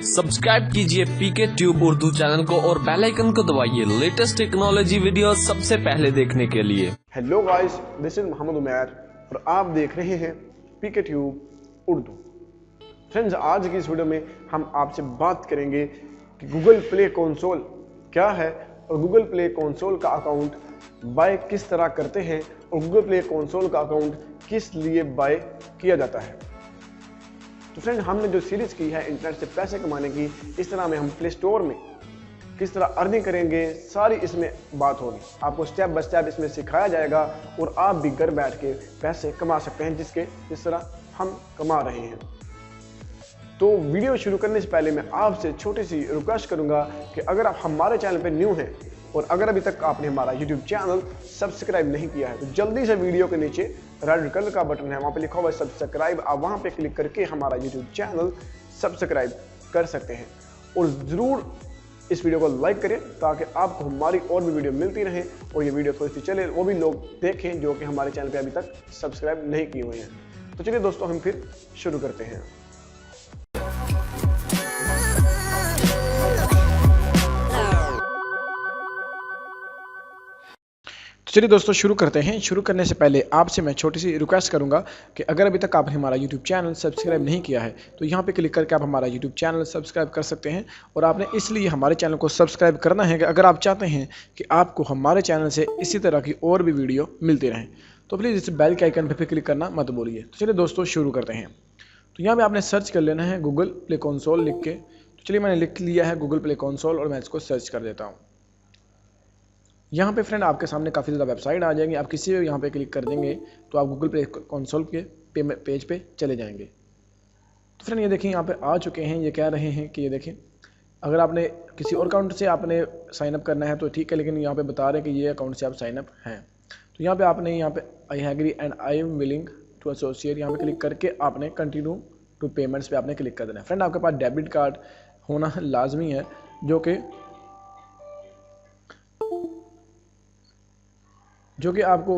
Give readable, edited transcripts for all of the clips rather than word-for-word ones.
Subscribe कीजिए पीके tube Urdu channel को और बेल आइकन को दबाइए लेटेस्ट टेक्नोलॉजी वीडियो सबसे पहले देखने के लिए। Hello guys, this is Mohammad Umair और आप देख रहे हैं पीके ट्यूब उर्दू। फ्रेंड्स, आज की इस वीडियो में हम आपसे बात करेंगे कि गूगल प्ले कंसोल क्या है और गूगल प्ले कंसोल का अकाउंट बाय किस तरह करते हैं और गूगल प्ले कंसोल का अकाउंट किस लिए बाय किया जाता है। तो फ्रेंड, हमने जो सीरीज की है इंटरनेट से पैसे कमाने की, इस तरह में हम प्ले स्टोर में किस तरह अर्निंग करेंगे, सारी इसमें बात होगी। आपको स्टेप बाय स्टेप इसमें सिखाया जाएगा और आप भी घर बैठ के पैसे कमा सकते हैं जिस तरह हम कमा रहे हैं। तो वीडियो शुरू करने से पहले मैं आपसे छोटी सी रिक्वेस्ट करूंगा कि अगर आप हमारे चैनल पर न्यू हैं और अगर अभी तक आपने हमारा यूट्यूब चैनल सब्सक्राइब नहीं किया है तो जल्दी से वीडियो के नीचे रेड कलर का बटन है, वहाँ पे लिखा हुआ है सब्सक्राइब। आप वहाँ पे क्लिक करके हमारा यूट्यूब चैनल सब्सक्राइब कर सकते हैं और ज़रूर इस वीडियो को लाइक करें ताकि आपको हमारी और भी वीडियो मिलती रहे और ये वीडियो थोड़ी सी चले, वो भी लोग देखें जो कि हमारे चैनल पे अभी तक सब्सक्राइब नहीं किए हुए हैं। तो चलिए दोस्तों, हम फिर शुरू करते हैं। चलिए दोस्तों, शुरू करते हैं। शुरू करने से पहले आपसे मैं छोटी सी रिक्वेस्ट करूंगा कि अगर अभी तक आपने हमारा यूट्यूब चैनल सब्सक्राइब नहीं किया है तो यहाँ पे क्लिक करके आप हमारा यूट्यूब चैनल सब्सक्राइब कर सकते हैं। और आपने इसलिए हमारे चैनल को सब्सक्राइब करना है कि अगर आप चाहते हैं कि आपको हमारे चैनल से इसी तरह की और भी वीडियो मिलती रहें तो प्लीज़ इस बेल के आइकन पर क्लिक करना मत भूलिए। तो चलिए दोस्तों, शुरू करते हैं। तो यहाँ पर आपने सर्च कर लेना है गूगल प्ले कंसोल लिख के। तो चलिए, मैंने लिख लिया है गूगल प्ले कंसोल और मैं इसको सर्च कर देता हूँ। यहाँ पे फ्रेंड आपके सामने काफ़ी ज़्यादा वेबसाइट आ जाएंगी। आप किसी भी यहाँ पे क्लिक कर देंगे तो आप गूगल प्ले कंसोल के पेज पे चले जाएंगे। तो फ्रेंड ये देखें, यहाँ पे आ चुके हैं। ये कह रहे हैं कि ये देखें, अगर आपने किसी और अकाउंट से आपने साइनअप करना है तो ठीक है, लेकिन यहाँ पे बता रहे हैं कि ये अकाउंट से आप साइनअप हैं। तो यहाँ पे आपने यहाँ पे I agree and I am willing to associate यहाँ पे क्लिक करके आपने कंटिन्यू टू पेमेंट्स पे आपने क्लिक कर देना है। फ्रेंड, आपके पास डेबिट कार्ड होना लाजमी है जो कि आपको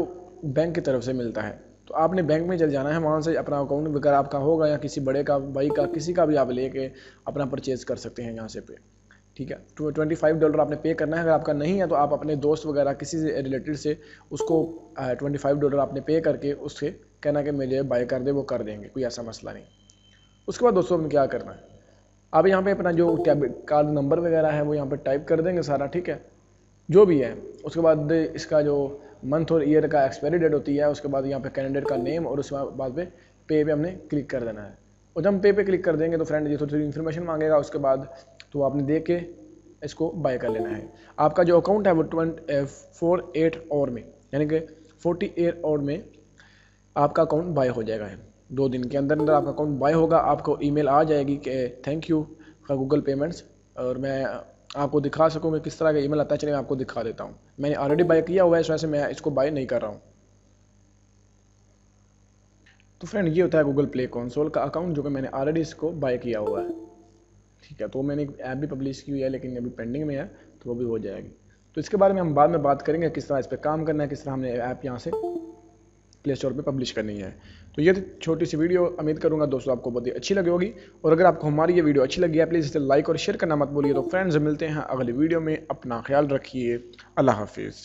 बैंक की तरफ से मिलता है। तो आपने बैंक में चल जाना है, वहाँ से अपना अकाउंट वगैरह आपका होगा या किसी बड़े का, भाई का, किसी का भी आप लेके अपना परचेज़ कर सकते हैं यहाँ से पे। ठीक है, $25 आपने पे करना है। अगर आपका नहीं है तो आप अपने दोस्त वगैरह किसी से रिलेटेड से उसको $25 आपने पे करके उससे कहना कि मुझे बाय कर दे, वो कर देंगे, कोई ऐसा मसला नहीं। उसके बाद दोस्तों आपने क्या करना है, आप यहाँ पर अपना जो डेबिट कार्ड नंबर वगैरह है वो यहाँ पर टाइप कर देंगे सारा, ठीक है, जो भी है। उसके बाद इसका जो मंथ और ईयर का एक्सपायरी डेट होती है, उसके बाद यहाँ पे कैंडिडेट का नेम और उसके बाद पे हमने क्लिक कर देना है। और जब हम पे क्लिक कर देंगे तो फ्रेंड ये थोड़ी इन्फॉर्मेशन मांगेगा। उसके बाद तो आपने देख के इसको बाय कर लेना है। आपका जो अकाउंट है वो 48 आवर में, यानी कि 48 आवर में आपका अकाउंट बाय हो जाएगा। 2 दिन के अंदर अंदर आपका अकाउंट बाय होगा। आपको ईमेल आ जाएगी कि thank you for Google payments. और मैं आपको दिखा सकूँ मैं किस तरह का ईमेल आता है, चलिए मैं आपको दिखा देता हूँ। मैंने ऑलरेडी बाय किया हुआ है, इस वजह से मैं इसको बाय नहीं कर रहा हूँ। तो फ्रेंड, ये होता है गूगल प्ले कंसोल का अकाउंट जो कि मैंने ऑलरेडी इसको बाय किया हुआ है। ठीक है, तो मैंने एक ऐप भी पब्लिश की हुई है लेकिन अभी पेंडिंग में है, तो वो भी हो जाएगी। तो इसके बारे में हम बाद में बात करेंगे किस तरह इस पर काम करना है, किस तरह हमने ऐप यहाँ से प्ले स्टोर पे पब्लिश करनी है। तो ये छोटी सी वीडियो उम्मीद करूंगा दोस्तों आपको बहुत ही अच्छी लगी होगी। और अगर आपको हमारी ये वीडियो अच्छी लगी है प्लीज़ इसे लाइक और शेयर करना मत भूलिए। तो फ्रेंड्स, मिलते हैं अगली वीडियो में, अपना ख्याल रखिए, अल्लाह हाफिज़।